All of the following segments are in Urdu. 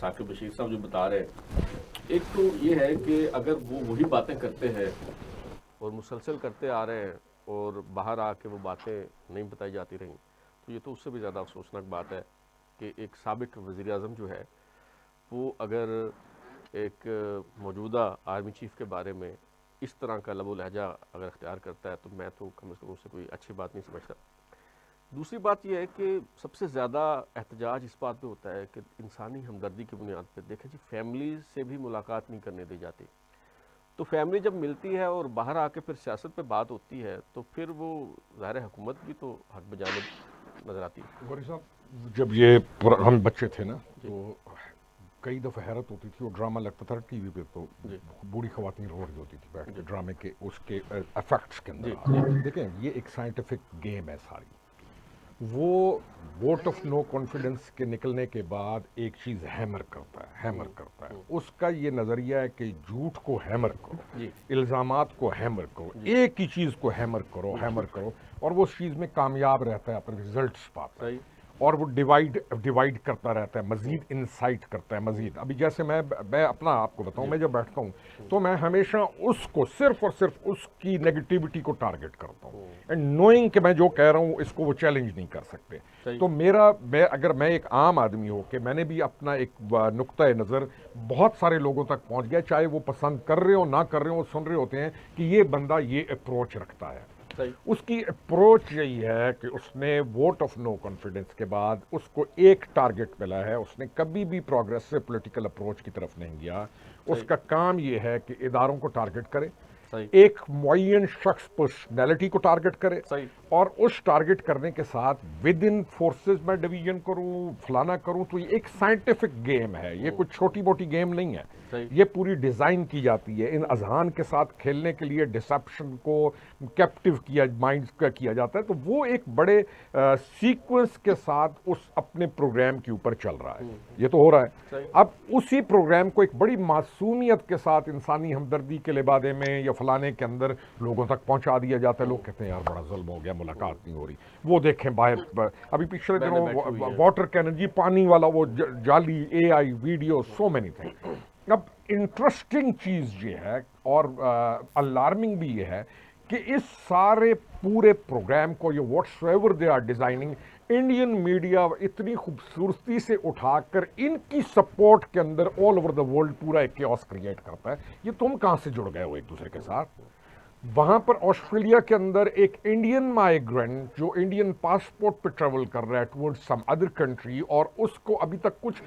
ثاقب بشیر صاحب جو بتا رہے ہیں، ایک تو یہ ہے کہ اگر وہ وہی باتیں کرتے ہیں اور مسلسل کرتے آ رہے ہیں اور باہر آ کے وہ باتیں نہیں بتائی جاتی رہیں، تو یہ تو اس سے بھی زیادہ افسوسناک بات ہے کہ ایک سابق وزیر اعظم جو ہے وہ اگر ایک موجودہ آرمی چیف کے بارے میں اس طرح کا لب و لہجہ اگر اختیار کرتا ہے تو میں تو کم از کم اس سے کوئی اچھی بات نہیں سمجھتا۔ دوسری بات یہ ہے کہ سب سے زیادہ احتجاج اس بات پہ ہوتا ہے کہ انسانی ہمدردی کی بنیاد پہ دیکھیں جی فیملی سے بھی ملاقات نہیں کرنے دی جاتی، تو فیملی جب ملتی ہے اور باہر آ کے پھر سیاست پہ بات ہوتی ہے تو پھر وہ ظاہر حکومت بھی تو حق بجانب نظر آتی ہے۔ غوری صاحب جب یہ ہم بچے تھے نا تو کئی دفعہ حیرت ہوتی تھی، وہ ڈرامہ لگتا تھا ٹی وی پہ تو بوڑھی خواتین رو رہی ہوتی تھی بیٹھ کے ڈرامے کے اس کے افیکٹس کے اندر۔ دیکھیں یہ ایک سائنٹیفک گیم ہے ساری، وہ ووٹ آف نو کانفیڈنس کے نکلنے کے بعد ایک چیز ہیمر کرتا ہے اس کا یہ نظریہ ہے کہ جھوٹ کو ہیمر کرو، الزامات کو ہیمر کرو، ایک ہی چیز کو ہیمر کرو اور وہ اس چیز میں کامیاب رہتا ہے، اپنے ریزلٹس پاتا ہے اور وہ ڈیوائیڈ کرتا رہتا ہے، مزید انسائٹ کرتا ہے مزید۔ ابھی جیسے میں اپنا آپ کو بتاؤں، میں جب بیٹھتا ہوں تو میں ہمیشہ اس کو صرف اور صرف اس کی نیگیٹیوٹی کو ٹارگٹ کرتا ہوں، اینڈ نوئنگ کہ میں جو کہہ رہا ہوں اس کو وہ چیلنج نہیں کر سکتے۔ تو اگر میں ایک عام آدمی ہو کہ میں نے بھی اپنا ایک نقطۂ نظر بہت سارے لوگوں تک پہنچ گیا، چاہے وہ پسند کر رہے ہو نہ کر رہے ہو، وہ سن رہے ہوتے ہیں کہ یہ بندہ یہ اپروچ رکھتا ہے۔ اس کی اپروچ یہی ہے کہ اس نے ووٹ آف نو کانفیڈنس کے بعد اس کو ایک ٹارگٹ ملا ہے، اس نے کبھی بھی پروگریسو پولیٹیکل اپروچ کی طرف نہیں گیا۔ اس کا کام یہ ہے کہ اداروں کو ٹارگٹ کرے، ایک معین شخص پرسنالٹی کو ٹارگٹ کرے اور اس ٹارگٹ کرنے کے ساتھ ود ان فورسز میں ڈویژن کروں، فلانا کروں۔ تو یہ ایک سائنٹیفک گیم ہے، یہ کوئی چھوٹی موٹی گیم نہیں ہے، یہ پوری ڈیزائن کی جاتی ہے۔ ان اذہان کے ساتھ کھیلنے کے لیے ڈسپشن کو کیپٹیو کیا مائنڈز کا کیا جاتا ہے، تو وہ ایک بڑے سیکوینس کے ساتھ اس اپنے پروگرام کے اوپر چل رہا ہے۔ یہ تو ہو رہا ہے، اب اسی پروگرام کو ایک بڑی معصومیت کے ساتھ انسانی ہمدردی کے لبادے میں یا فلانے کے اندر لوگوں تک پہنچا دیا جاتا ہے۔ لوگ کہتے ہیں یار بڑا ظلم ہو گیا، ملاقات نہیں ہو رہی۔ وہ دیکھیں باہر ابھی پچھلے دنوں واٹر کینن جی پانی والا وہ جعلی اے آئی ویڈیو، سو مینی تھنگ۔ اب انٹرسٹنگ چیز یہ ہے اور الارمنگ بھی یہ ہے کہ اس سارے پورے پروگرام کو یہ whatsoever they are designing, Indian media اتنی خوبصورتی سے اٹھا کر ان کی سپورٹ کے اندر آل اوور دا ورلڈ پورا ایک کیوس کریٹ کرتا ہے۔ یہ تم کہاں سے جڑ گئے ہو ایک دوسرے کے ساتھ؟ وہاں پر آسٹریلیا کے اندر ایک انڈین مائیگرنٹ جو انڈین پاسپورٹ پہ ٹریول کر رہا ہے ٹورڈ سم ادر کنٹری اور اس کو ابھی تک کچھ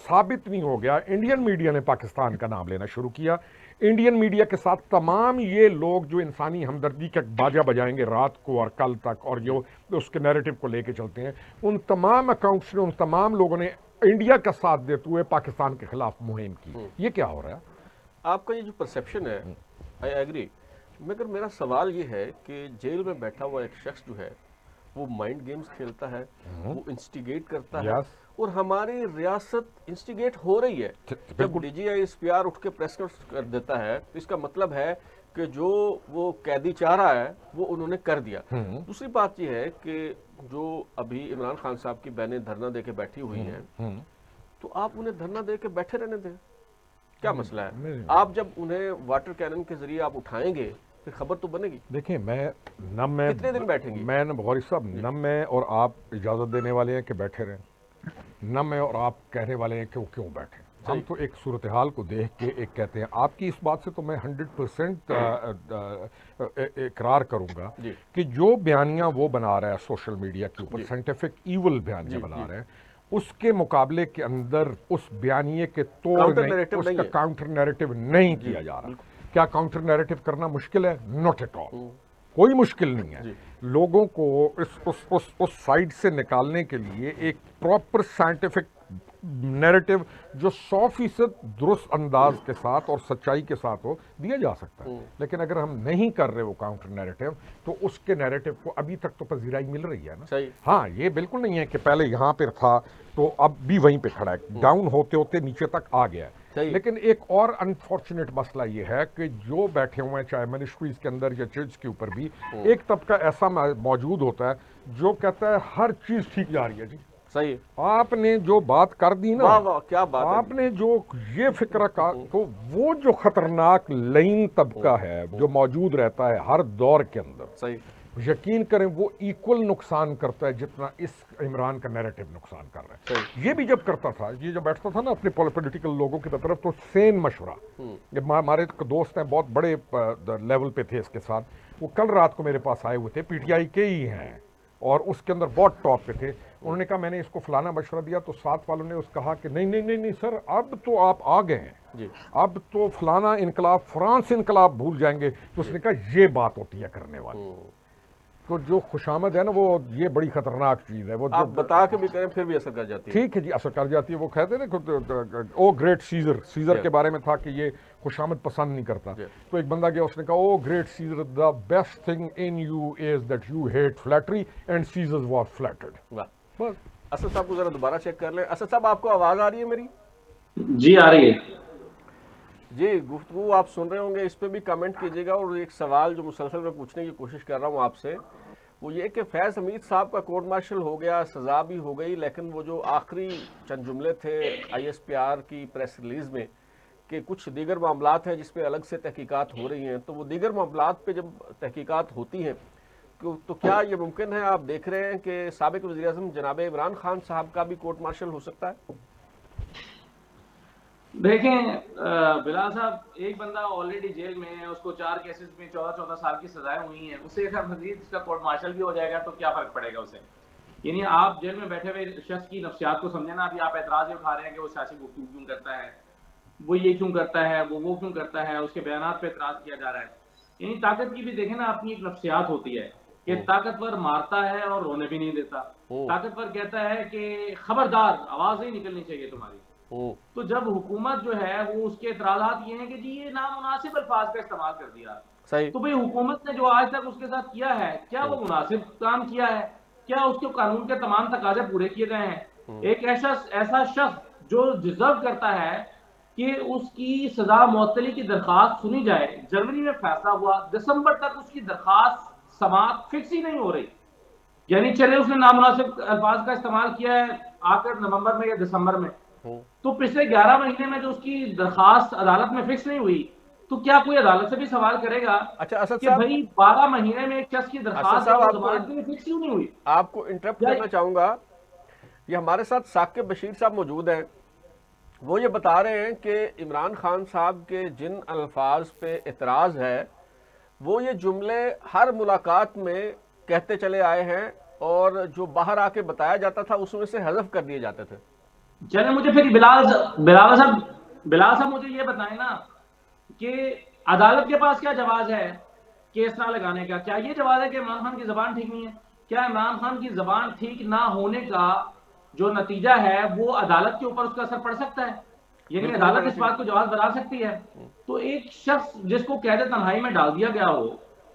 ثابت نہیں ہو گیا، انڈین میڈیا نے پاکستان کا نام لینا شروع کیا۔ انڈین میڈیا کے ساتھ تمام یہ لوگ جو انسانی ہمدردی کا باجا بجائیں گے رات کو اور کل تک اور جو اس کے نیریٹو کو لے کے چلتے ہیں، ان تمام اکاؤنٹس نے، ان تمام لوگوں نے انڈیا کا ساتھ دیتے ہوئے پاکستان کے خلاف مہم کی۔ یہ کیا ہو رہا ہے؟ آپ کا یہ جو پرسیپشن ہے، آئی ایگری، مگر میرا سوال یہ ہے کہ جیل میں بیٹھا ہوا ایک شخص جو ہے وہ مائنڈ گیمز کھیلتا ہے، وہ انسٹیگیٹ کرتا ہے، اور ہماری ریاست انسٹیگیٹ ہو رہی ہے۔ جب D G I S P R اٹھ کے پریس کر دیتا ہے تو اس کا مطلب ہے کہ جو وہ قیدی چاہ رہا ہے وہ انہوں نے کر دیا۔ دوسری بات یہ ہے کہ جو ابھی عمران خان صاحب کی بہنیں دھرنا دے کے بیٹھی ہوئی ہیں، تو آپ انہیں دھرنا دے کے بیٹھے رہنے دیں، کیا مسئلہ ہے؟ آپ جب انہیں واٹر کینن کے ذریعے آپ اٹھائیں گے پھر خبر تو بنے گی۔ دیکھیں میں کتنے دن بیٹھیں گے؟ میں غوری صاحب نہ میں اور آپ اجازت دینے والے ہیں کہ بیٹھے رہیں، نہ میں اور آپ کہنے والے ہیں کہ وہ کیوں بیٹھیں۔ ہم تو ایک صورتحال کو دیکھ کے ایک کہتے ہیں۔ آپ کی اس بات سے تو میں 100% اقرار کروں گا کہ جو بیانیاں وہ بنا رہا ہے سوشل میڈیا کے اوپر، سائنٹیفک ایول بیانیاں بنا رہے ہیں، اس کے مقابلے کے اندر اس بیانیے کے توڑ اس کا کاؤنٹر نیریٹو نہیں کیا جا رہا۔ کیا کاؤنٹر نیریٹو کرنا مشکل ہے؟ ناٹ ایٹ آل، کوئی مشکل نہیں ہے۔ لوگوں کو اس سائڈ سے نکالنے کے لیے ایک پراپر سائنٹیفک نیریٹو جو 100% درست انداز کے ساتھ اور سچائی کے ساتھ ہو دیا جا سکتا ہے، لیکن اگر ہم نہیں کر رہے وہ کاؤنٹر نیریٹو تو اس کے نیریٹو کو ابھی تک تو پذیرائی مل رہی ہے نا۔ ہاں یہ بالکل نہیں ہے کہ پہلے یہاں پہ تھا تو اب بھی وہیں پہ کھڑا ہے، ڈاؤن ہوتے ہوتے نیچے تک آ گیا ہے۔ لیکن ایک اور انفارچونیٹ مسئلہ یہ ہے کہ جو بیٹھے ہوئے ہیں چاہے منسٹریز کے اندر یا چرچ کے اوپر بھی، ایک طبقہ ایسا موجود ہوتا ہے جو کہتا ہے ہر چیز ٹھیک جا رہی ہے جی، صحیح. آپ نے جو بات کر دی نا, واہ واہ کیا بات ہے. آپ نے جو یہ فکر کا, تو وہ جو خطرناک لین طبقہ ہے جو موجود رہتا ہے ہر دور کے اندر, صحیح. یقین کریں وہ ایکول نقصان کرتا ہے جتنا اس عمران کا نیریٹو نقصان کر رہا ہے. یہ بھی جب کرتا تھا, یہ جب بیٹھتا تھا نا اپنے پولیٹیکل لوگوں کی طرف, تو سین مشورہ, ہمارے دوست ہیں بہت بڑے لیول پہ تھے اس کے ساتھ, وہ کل رات کو میرے پاس آئے ہوئے تھے, پی ٹی آئی کے ہی ہیں اور اس کے اندر بہت ٹاپ پہ تھے. انہوں نے کہا میں نے اس کو فلانا مشورہ دیا, تو ساتھ والوں نے اس کہا کہ نہیں نہیں نہیں نہیں سر, اب تو آپ آ گئے ہیں, اب تو فلانا انقلاب فرانس انقلاب بھول جائیں گے. تو اس نے کہا یہ بات ہوتی ہے کرنے والی. تو جو خوشامد ہے نا وہ یہ بڑی خطرناک چیز ہے. وہ آپ بتا کے بھی کریں پھر بھی اثر کر جاتی ہے. ٹھیک ہے جی, اثر کر جاتی ہے. وہ کہتے ہیں نا او گریٹ سیزر کے بارے میں تھا کہ یہ خوشامد پسند نہیں کرتا. تو ایک بندہ گیا, اس نے کہا O great Caesar, the best thing in you is that you hate flattery and Caesar was flattered. واہ. اسد صاحب کو ذرا دوبارہ چیک کر لیں. اسد صاحب آپ کو آواز آ رہی ہے میری؟ جی آ رہی ہے. جی گفتگو آپ سن رہے ہوں گے, اس پہ بھی کمنٹ کیجیے گا. اور ایک سوال جو مسلسل میں پوچھنے کی کوشش کر رہا ہوں آپ سے, وہ یہ کہ فیض حمید صاحب کا کورٹ مارشل ہو گیا, سزا بھی ہو گئی, لیکن وہ جو آخری چند جملے تھے آئی ایس پی آر کی پریس ریلیز میں کہ کچھ دیگر معاملات ہیں جس پہ الگ سے تحقیقات ہو رہی ہیں, تو وہ دیگر معاملات پہ جب تحقیقات ہوتی ہیں تو کیا یہ ممکن ہے, آپ دیکھ رہے ہیں کہ سابق وزیر اعظم جناب عمران خان صاحب کا بھی کورٹ مارشل ہو سکتا ہے؟ دیکھیں بلال صاحب, ایک بندہ آلریڈی جیل میں ہے, اس کو 4 کیسز میں 14 سال کی سزائیں ہوئی ہیں, اسے اگر مزید اس کا کورٹ مارشل بھی ہو جائے گا تو کیا فرق پڑے گا اسے؟ یعنی آپ جیل میں بیٹھے ہوئے شخص کی نفسیات کو سمجھیں نا. ابھی آپ اعتراض اٹھا رہے ہیں کہ وہ سیاسی گفتگو کیوں کرتا ہے, وہ یہ کیوں کرتا ہے, وہ کیوں کرتا ہے, اس کے بیانات پہ اعتراض کیا جا رہا ہے. یعنی طاقت کی بھی دیکھیں نا اپنی ایک نفسیات ہوتی ہے کہ طاقتور مارتا ہے اور رونے بھی نہیں دیتا. طاقتور کہتا ہے کہ خبردار آواز نہیں نکلنی چاہیے تمہاری. تو جب حکومت جو ہے وہ اس کے اعتراضات یہ ہیں کہ جی یہ نامناسب الفاظ کا استعمال کر دیا, تو بھئی حکومت نے جو آج تک اس کے ساتھ کیا ہے کیا وہ مناسب کام کیا ہے؟ کیا اس کے قانون کے تمام تقاضے پورے کیے گئے ہیں؟ ایک ایسا شخص جو ڈیزرو کرتا ہے کہ اس کی سزا معطلی کی درخواست سنی جائے, جنوری میں فیصلہ ہوا, دسمبر تک اس کی درخواست سماعت فکس ہی نہیں ہو رہی. یعنی چلے اس نے نامناسب الفاظ کا استعمال کیا ہے آخر نومبر میں یا دسمبر میں, تو پچھلے 11 مہینے میں جو اس کی درخواست عدالت میں فکس نہیں ہوئی, تو کیا کوئی عدالت سے بھی سوال کرے گا کہ بھائی 12 مہینے میں ایک شخص کی درخواست فکس کیوں نہیں ہوئی؟ آپ کو انٹرپٹ کرنا چاہوں گا, یہ ہمارے ساتھ ثاقب بشیر صاحب موجود ہیں. وہ یہ بتا رہے ہیں کہ عمران خان صاحب کے جن الفاظ پہ اعتراض ہے وہ یہ جملے ہر ملاقات میں کہتے چلے آئے ہیں, اور جو باہر آ کے بتایا جاتا تھا اس میں سے حذف کر دیے جاتے تھے. چلیں مجھے پھر بلال صاحب مجھے یہ بتائیں نا کہ عدالت کے پاس کیا جواز ہے کیس نہ لگانے کا؟ کیا یہ جواز ہے کہ عمران خان کی زبان ٹھیک نہیں ہے؟ کیا عمران خان کی زبان ٹھیک نہ ہونے کا جو نتیجہ ہے وہ عدالت کے اوپر اس کا اثر پڑ سکتا ہے؟ یعنی عدالت اس بات کو جواز بتا سکتی ہے؟ تو ایک شخص جس کو قید تنہائی میں ڈال دیا گیا ہو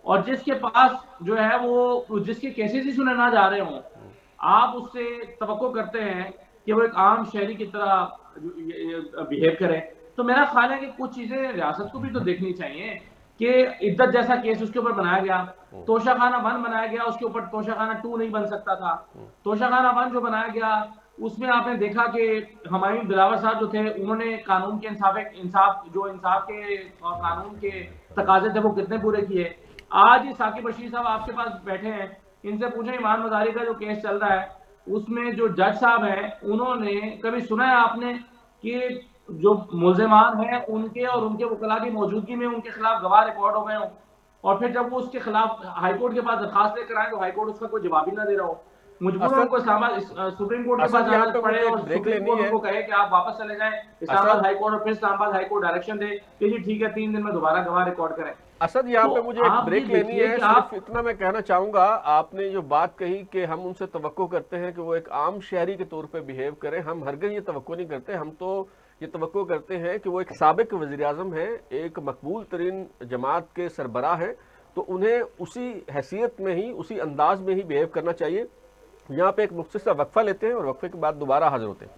اور جس کے پاس جو ہے وہ جس کے کیسز ہی سنے نہ جا رہے ہوں, آپ اس سے توقع کرتے ہیں کہ وہ ایک عام شہری کی طرح بیہیو کرے. تو میرا خیال ہے کہ کچھ چیزیں ریاست کو بھی تو دیکھنی چاہیے کہ عدت جیسا کیس اس کے اوپر بنایا گیا, توشہ خانہ 1 بنایا گیا, اس کے اوپر توشہ خانہ 2 نہیں بن سکتا تھا. توشہ خانہ 1 جو بنایا گیا اس میں آپ نے دیکھا کہ ہمایوں دلاور صاحب جو تھے انہوں نے قانون کے انصاف کے اور قانون کے تقاضے تھے وہ کتنے پورے کیے. آج ہی ثاقب بشیر صاحب آپ کے پاس بیٹھے ہیں, ان سے پوچھیں ایمان مزاری کا جو کیس چل رہا ہے اس میں جو جج صاحب ہیں انہوں نے کبھی سنا ہے آپ نے کہ جو ملزمان ہیں ان کے اور ان کے وکلاء کی موجودگی میں ان کے خلاف گواہ ریکارڈ ہو گئے ہوں, اور پھر جب وہ اس کے خلاف ہائی کورٹ کے پاس درخواست لے کر آئے تو ہائی کورٹ اس کا کوئی جواب ہی نہ دے رہا ہو, مجبور ان کو سپریم کورٹ کے پاس جانا پڑے اور سپریم کورٹ ان کو کہے کہ آپ واپس چلے جائیں اسلام آباد ہائی کورٹ, اور پھر اسلام آباد ہائی کورٹ ڈائریکشن دے کہ جی ٹھیک ہے 3 دن میں دوبارہ گواہ ریکارڈ کریں. اسد یہاں پہ مجھے ایک بریک لینی ہے, صرف اتنا میں کہنا چاہوں گا, آپ نے جو بات کہی کہ ہم ان سے توقع کرتے ہیں کہ وہ ایک عام شہری کے طور پہ بیہیو کریں, ہم ہرگز یہ توقع نہیں کرتے. ہم تو یہ توقع کرتے ہیں کہ وہ ایک سابق وزیر اعظم ہیں, ایک مقبول ترین جماعت کے سربراہ ہیں, تو انہیں اسی حیثیت میں ہی اسی انداز میں ہی بیہیو کرنا چاہیے. یہاں پہ ایک مختصر وقفہ لیتے ہیں اور وقفے کے بعد دوبارہ حاضر ہوتے ہیں.